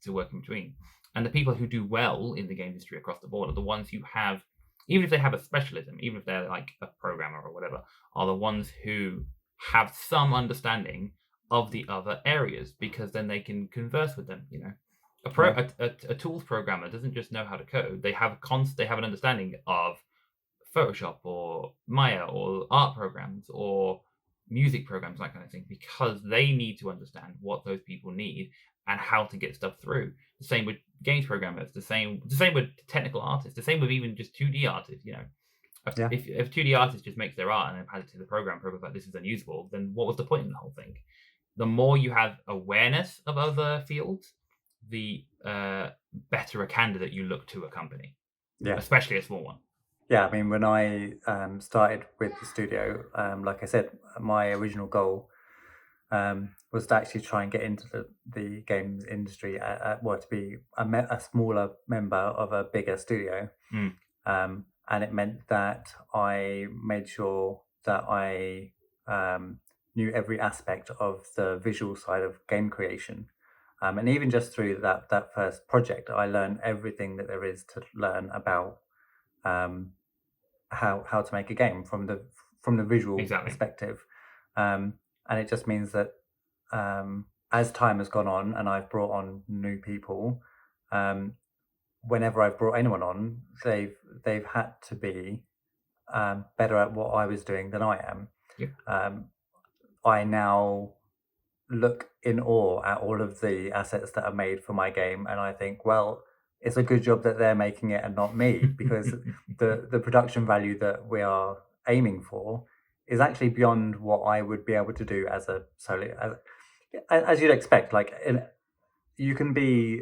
work in between. And the people who do well in the game industry across the board are the ones who have, even if they have a specialism, even if they're like a programmer or whatever, are the ones who have some understanding of the other areas, because then they can converse with them, A tools programmer doesn't just know how to code. They have an understanding of Photoshop or Maya or art programs or music programs, that kind of thing, because they need to understand what those people need and how to get stuff through. The same with games programmers, the same with technical artists, the same with even just 2D artists, If 2D artist just makes their art and then has it to the program's like, this is unusable, then what was the point in the whole thing? The more you have awareness of other fields, the better a candidate you look to a company, especially a small one. Yeah, I mean, when I started with the studio, like I said, my original goal was to actually try and get into the games industry, to be a smaller member of a bigger studio. And it meant that I made sure that I knew every aspect of the visual side of game creation. And even just through that first project, I learned everything that there is to learn about how to make a game from the visual Exactly. perspective. And it just means that as time has gone on and I've brought on new people, whenever I've brought anyone on, they've had to be better at what I was doing than I am. Yep. I now look in awe at all of the assets that are made for my game, and I think, well, it's a good job that they're making it and not me, because the production value that we are aiming for is actually beyond what I would be able to do as a solo. As you'd expect, like you can be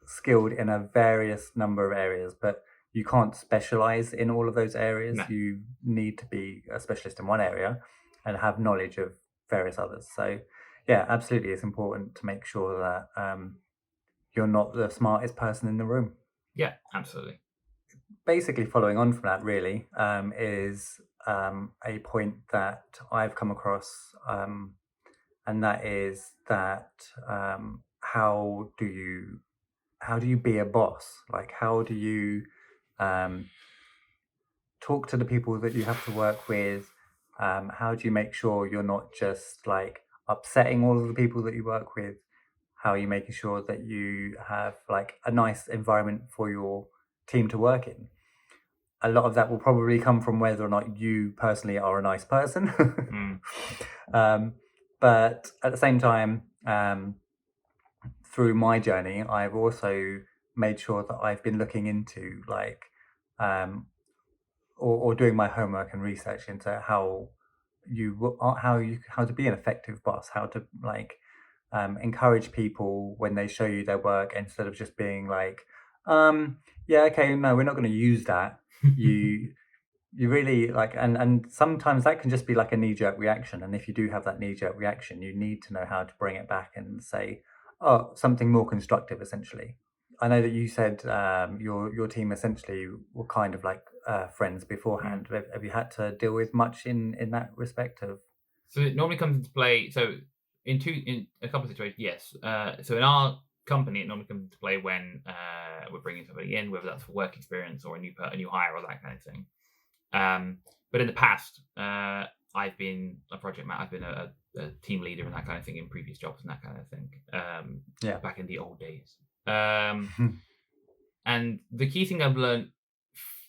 skilled in a various number of areas, but you can't specialize in all of those areas. No. You need to be a specialist in one area and have knowledge of various others. So yeah, absolutely, it's important to make sure that you're not the smartest person in the room. Yeah, absolutely. Basically, following on from that, really, is a point that I've come across, and that is that how do you be a boss? Like, how do you talk to the people that you have to work with? How do you make sure you're not just like upsetting all of the people that you work with? How are you making sure that you have like a nice environment for your team to work in? A lot of that will probably come from whether or not you personally are a nice person. But at the same time, through my journey, I've also made sure that I've been looking into like or doing my homework and research into how to be an effective boss, how to like encourage people when they show you their work, instead of just being like, yeah, okay, no, we're not going to use that. You really like, and sometimes that can just be like a knee-jerk reaction, and if you do have that knee-jerk reaction, you need to know how to bring it back and say, oh, something more constructive, essentially. I know that you said your team essentially were kind of like friends beforehand. Have you had to deal with much in that respect of? So it normally comes into play. So in a couple of situations, yes. So in our company, it normally comes into play when we're bringing somebody in, whether that's for work experience or a new hire or that kind of thing. But in the past, I've been a project manager. I've been a team leader and that kind of thing in previous jobs and that kind of thing. Back in the old days. And the key thing I've learned.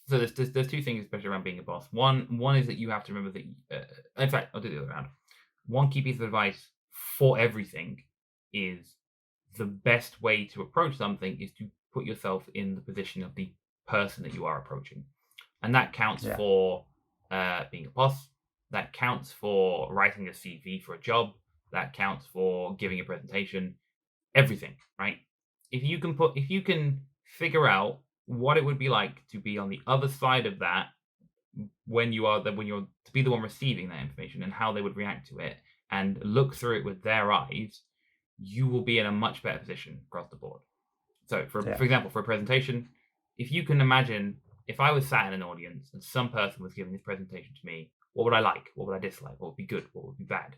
So there's two things, especially around being a boss. One is that you have to remember that. In fact, I'll do the other round. One key piece of advice for everything is the best way to approach something is to put yourself in the position of the person that you are approaching. And that counts for being a boss. That counts for writing a CV for a job. That counts for giving a presentation. Everything, right? If you can figure out what it would be like to be on the other side of that when you're to be the one receiving that information and how they would react to it and look through it with their eyes, you will be in a much better position across the board. So for example, for a presentation, if you can imagine if I was sat in an audience and some person was giving this presentation to me, what would I like? What would I dislike? What would be good? What would be bad?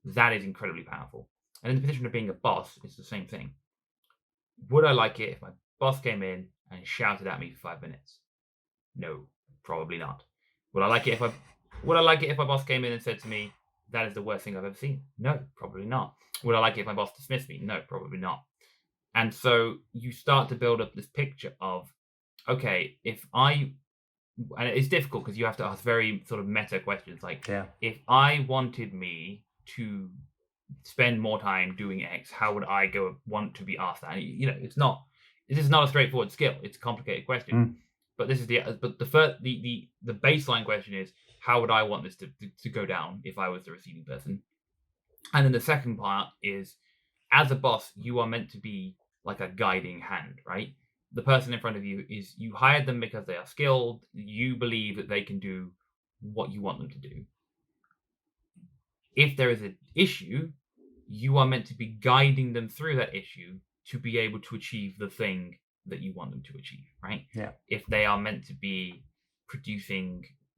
That is incredibly powerful. And in the position of being a boss, it's the same thing. Would I like it if my boss came in and shouted at me for 5 minutes? No, probably not. Would I like it if my boss came in and said to me, that is the worst thing I've ever seen? No, probably not. Would I like it if my boss dismissed me? No, probably not. And so you start to build up this picture of, okay, and it's difficult because you have to ask very sort of meta questions. Like, if I wanted me to spend more time doing X, how would I want to be asked that? And, this is not a straightforward skill. It's a complicated question. But this is the baseline question is, how would I want this to go down if I was the receiving person? And then the second part is, as a boss, you are meant to be like a guiding hand, right? The person in front of you you hired them because they are skilled. You believe that they can do what you want them to do. If there is an issue, you are meant to be guiding them through that issue to be able to achieve the thing that you want them to achieve, right? Yeah. If they are meant to be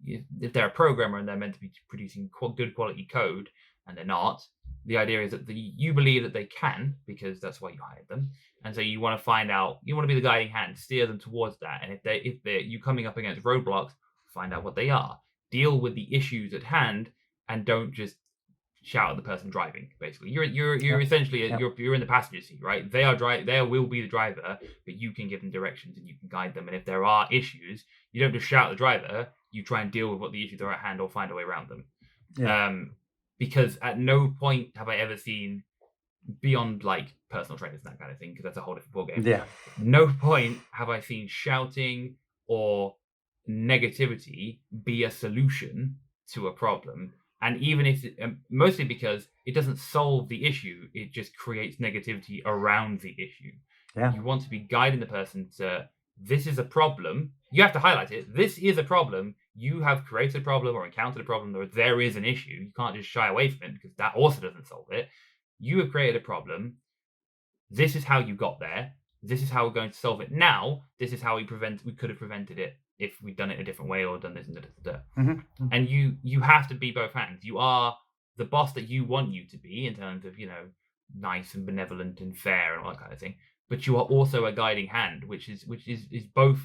if they're a programmer and they're meant to be producing good quality code and they're not, the idea is that you believe that they can, because that's why you hired them, and so you want to find out. You want to be the guiding hand, steer them towards that. And if they're you coming up against roadblocks, find out what they are, deal with the issues at hand, and don't just shout at the person driving. Basically, you're essentially you're in the passenger seat, right? They will be the driver, but you can give them directions and you can guide them. And if there are issues, you don't just shout at the driver. You try and deal with what the issues are at hand, or find a way around them. Yeah. Because at no point have I ever seen, beyond like personal trainers and that kind of thing, because that's a whole different ballgame. Yeah. No point have I seen shouting or negativity be a solution to a problem. And even if mostly because it doesn't solve the issue, it just creates negativity around the issue. Yeah. You want to be guiding the person to, this is a problem. You have to highlight it. This is a problem. You have created a problem or encountered a problem, or there is an issue. You can't just shy away from it, because that also doesn't solve it. You have created a problem. This is how you got there. This is how we're going to solve it. Now, this is how we could have prevented it if we'd done it a different way, or done this and that. Mm-hmm. And you have to be both hands. You are the boss that you want you to be, in terms of, nice and benevolent and fair and all that kind of thing. But you are also a guiding hand, which is both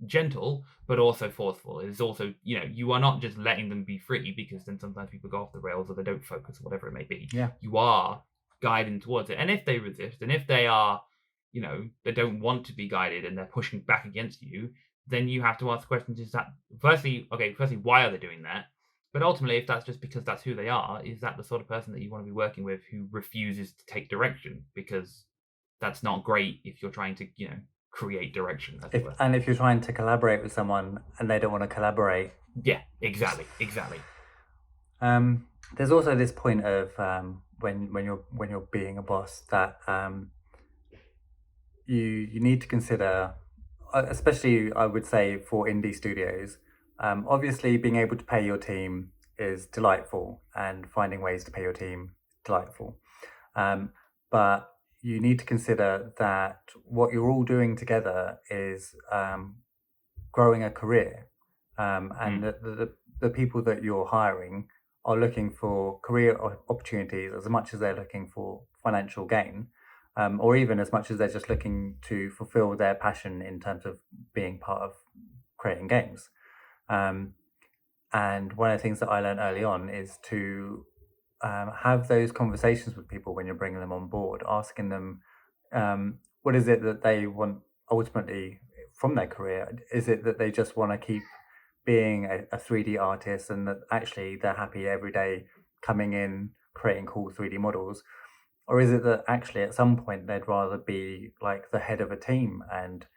gentle but also forceful. It is also, you are not just letting them be free, because then sometimes people go off the rails or they don't focus or whatever it may be. Yeah. You are guiding towards it. And if they resist, and if they are, they don't want to be guided and they're pushing back against you, then you have to ask questions. Is that firstly, why are they doing that? But ultimately, if that's just because that's who they are, is that the sort of person that you want to be working with, who refuses to take direction? Because that's not great if you're trying to, create direction. If you're trying to collaborate with someone and they don't want to collaborate. Yeah, exactly. There's also this point of when you're being a boss, that you need to consider, especially I would say for indie studios. Obviously, being able to pay your team is delightful, and finding ways to pay your team delightful. But you need to consider that what you're all doing together is growing a career, and the people that you're hiring are looking for career opportunities as much as they're looking for financial gain, or even as much as they're just looking to fulfill their passion in terms of being part of creating games. And one of the things that I learned early on is to have those conversations with people when you're bringing them on board, asking them what is it that they want ultimately from their career. Is it that they just want to keep being a 3D artist, and that actually they're happy every day coming in, creating cool 3D models? Or is it that actually at some point they'd rather be like the head of a team and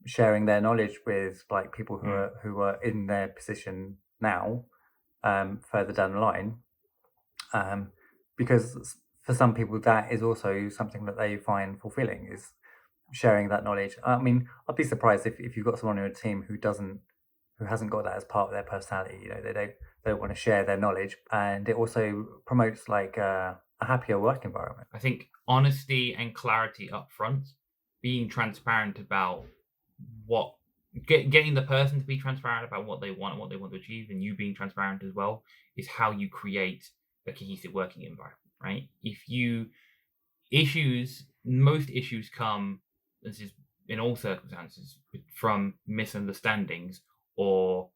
sharing their knowledge with like people who are in their position now, further down the line? Because for some people that is also something that they find fulfilling, is sharing that knowledge. I mean, I'd be surprised if you've got someone in a team who hasn't got that as part of their personality. They don't want to share their knowledge, and it also promotes like a happier work environment. I think honesty and clarity up front, being transparent about getting the person to be transparent about what they want and what they want to achieve, and you being transparent as well, is how you create a cohesive working environment, right? Most issues come, this is in all circumstances, from misunderstandings or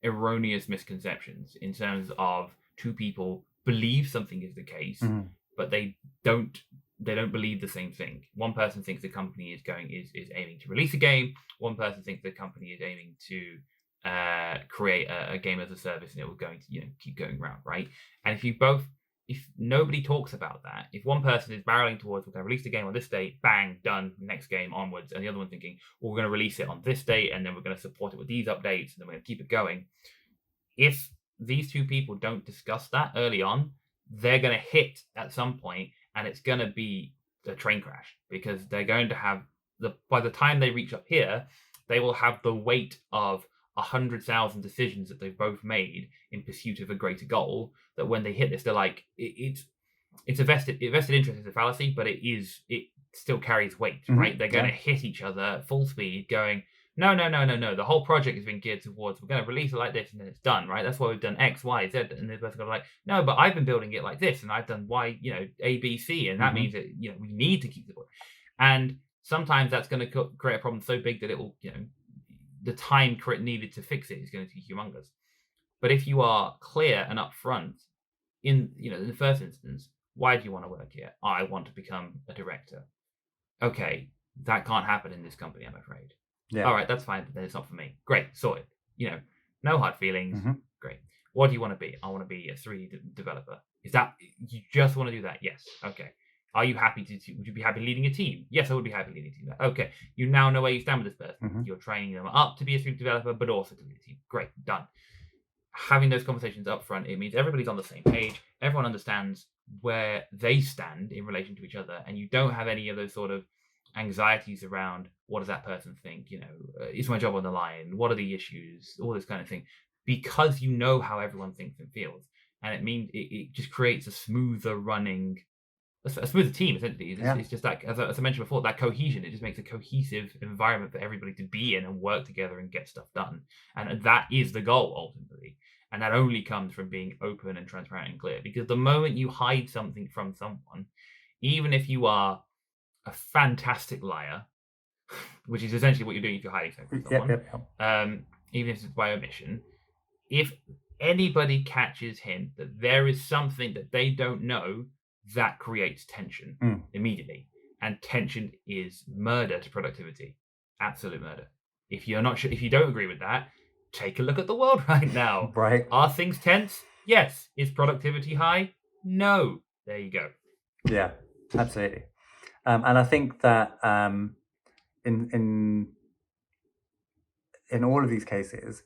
erroneous misconceptions, in terms of two people believe something is the case, but they don't believe the same thing. One person thinks the company is aiming to release a game. One person thinks the company is aiming to create a game as a service, and it will going to keep going around, right? And if nobody talks about that, if one person is barreling towards, we're going to release the game on this date, bang, done, next game onwards, and the other one thinking, well, we're going to release it on this date, and then we're going to support it with these updates, and then we're going to keep it going. If these two people don't discuss that early on, they're going to hit at some point, and it's going to be a train crash, because they're going to have by the time they reach up here, they will have the weight of 100,000 decisions that they've both made in pursuit of a greater goal, that when they hit this, they're like, it's a vested interest is a fallacy, but it still carries weight, right? They're going to hit each other at full speed, going, No. The whole project has been geared towards, we're going to release it like this and then it's done, right? That's why we've done X, Y, Z. And the person goes like, no, but I've been building it like this and I've done Y, A, B, C. And that means that, we need to keep the book. And sometimes that's going to create a problem so big that it will, the time needed to fix it is going to be humongous. But if you are clear and upfront in the first instance, why do you want to work here? I want to become a director. Okay, that can't happen in this company, I'm afraid. Yeah. All right, that's fine. Then it's not for me. Great, sorted. No hard feelings. Great. What do you want to be? I want to be a 3D developer. Is that you just want to do that? Yes. Okay. Are you happy to? Would you be happy leading a team? Yes, I would be happy leading a team. Okay. You now know where you stand with this person. You're training them up to be a 3D developer, but also to lead a team. Great, done. Having those conversations up front, it means everybody's on the same page. Everyone understands where they stand in relation to each other, and you don't have any of those sort of anxieties around what does that person think, is my job on the line, what are the issues, all this kind of thing, because you know how everyone thinks and feels. And it means it just creates a smoother running, a smoother team, essentially. It's just like, as I mentioned before, that cohesion. It just makes a cohesive environment for everybody to be in and work together and get stuff done. And that is the goal, ultimately. And that only comes from being open and transparent and clear. Because the moment you hide something from someone, even if you are a fantastic liar, which is essentially what you're doing if you're hiding something from someone, even if it's by omission, if anybody catches hint that there is something that they don't know, that creates tension immediately. And tension is murder to productivity. Absolute murder. If you're not sure, if you don't agree with that, take a look at the world right now. Right. Are things tense? Yes. Is productivity high? No. There you go. Yeah, absolutely. And I think that in all of these cases,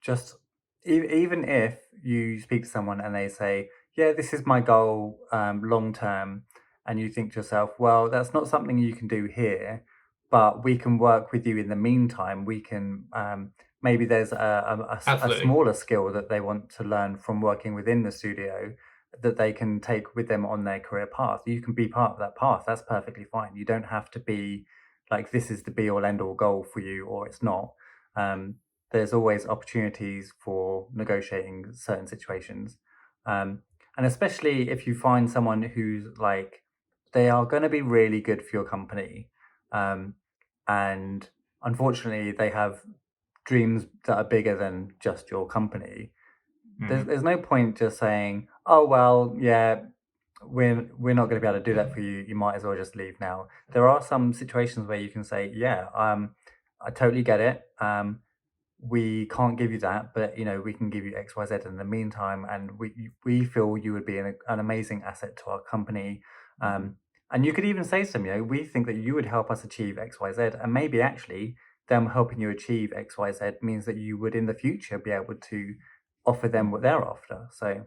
just even if you speak to someone and they say, yeah, this is my goal long term, and you think to yourself, well, that's not something you can do here, but we can work with you in the meantime. We can maybe there's a smaller skill that they want to learn from working within the studio that they can take with them on their career path. You can be part of that path. That's perfectly fine. You don't have to be like, this is the be all end all goal for you, or it's not. There's always opportunities for negotiating certain situations. And especially if you find someone who's like, they are going to be really good for your company. And unfortunately, they have dreams that are bigger than just your company. There's no point just saying, oh, well, yeah, we're not going to be able to do that for you. You might as well just leave now. There are some situations where you can say, yeah, I totally get it. We can't give you that, but we can give you X, Y, Z in the meantime, and we feel you would be an amazing asset to our company. And you could even say to them, we think that you would help us achieve X, Y, Z, and maybe actually them helping you achieve X, Y, Z means that you would in the future be able to offer them what they're after. So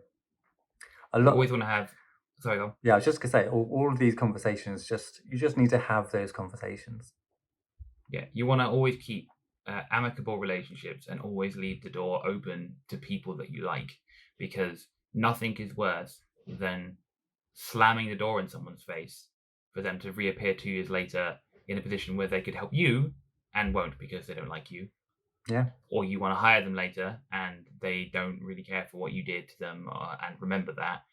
you always want to have. Sorry, go on. Yeah, I was just gonna say, all of these conversations, you just need to have those conversations. Yeah, you want to always keep amicable relationships and always leave the door open to people that you like, because nothing is worse than slamming the door in someone's face for them to reappear 2 years later in a position where they could help you and won't because they don't like you. Yeah. Or you want to hire them later and they don't really care for what you did to them and remember that.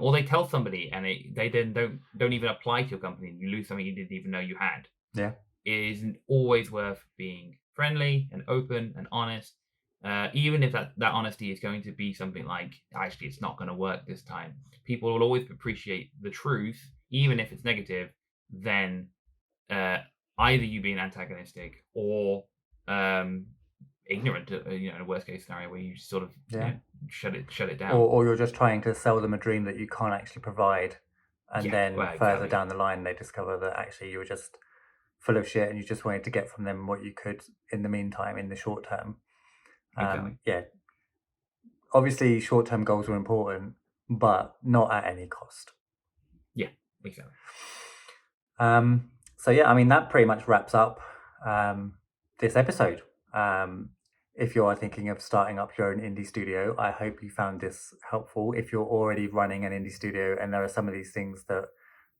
Or they tell somebody and they then don't even apply to your company and you lose something you didn't even know you had. Yeah. It isn't always worth being friendly and open and honest, even if that honesty is going to be something like, actually, it's not going to work this time. People will always appreciate the truth, even if it's negative, than either you being antagonistic or ignorant, in a worst case scenario where you sort of shut it down. Or you're just trying to sell them a dream that you can't actually provide. And then further down the line, they discover that actually you were just full of shit and you just wanted to get from them what you could in the meantime, in the short term. Yeah. Obviously, short-term goals are important, but not at any cost. Yeah, exactly. So yeah, I mean, that pretty much wraps up this episode. If you're thinking of starting up your own indie studio, I hope you found this helpful. If you're already running an indie studio and there are some of these things that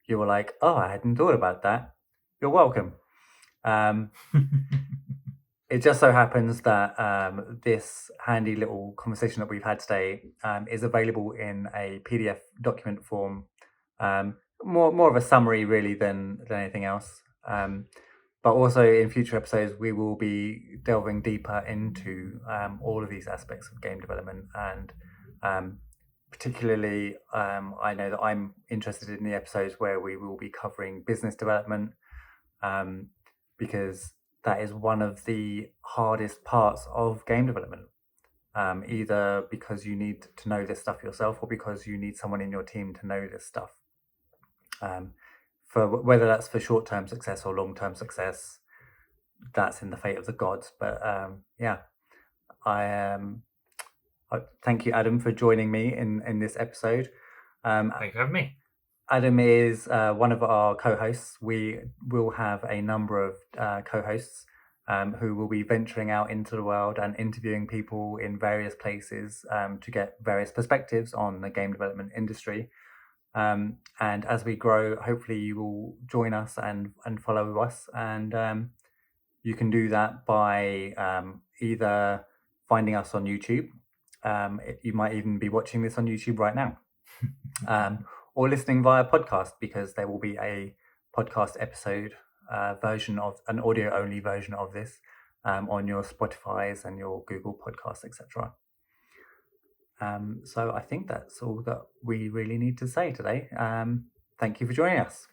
you were like, oh, I hadn't thought about that, you're welcome. It just so happens that this handy little conversation that we've had today is available in a PDF document form, more of a summary really than anything else. But also in future episodes, we will be delving deeper into all of these aspects of game development, and particularly, I know that I'm interested in the episodes where we will be covering business development, because that is one of the hardest parts of game development. Either because you need to know this stuff yourself, or because you need someone in your team to know this stuff. For whether that's for short-term success or long-term success, that's in the fate of the gods. But I thank you, Adam, for joining me in this episode. Thanks for having me. Adam is one of our co-hosts. We will have a number of co-hosts who will be venturing out into the world and interviewing people in various places to get various perspectives on the game development industry. And as we grow, hopefully you will join us and follow us. And you can do that by either finding us on YouTube. You might even be watching this on YouTube right now. Or listening via podcast, because there will be a podcast episode version of an audio only version of this on your Spotify's and your Google Podcasts, etc. So I think that's all that we really need to say today. Thank you for joining us.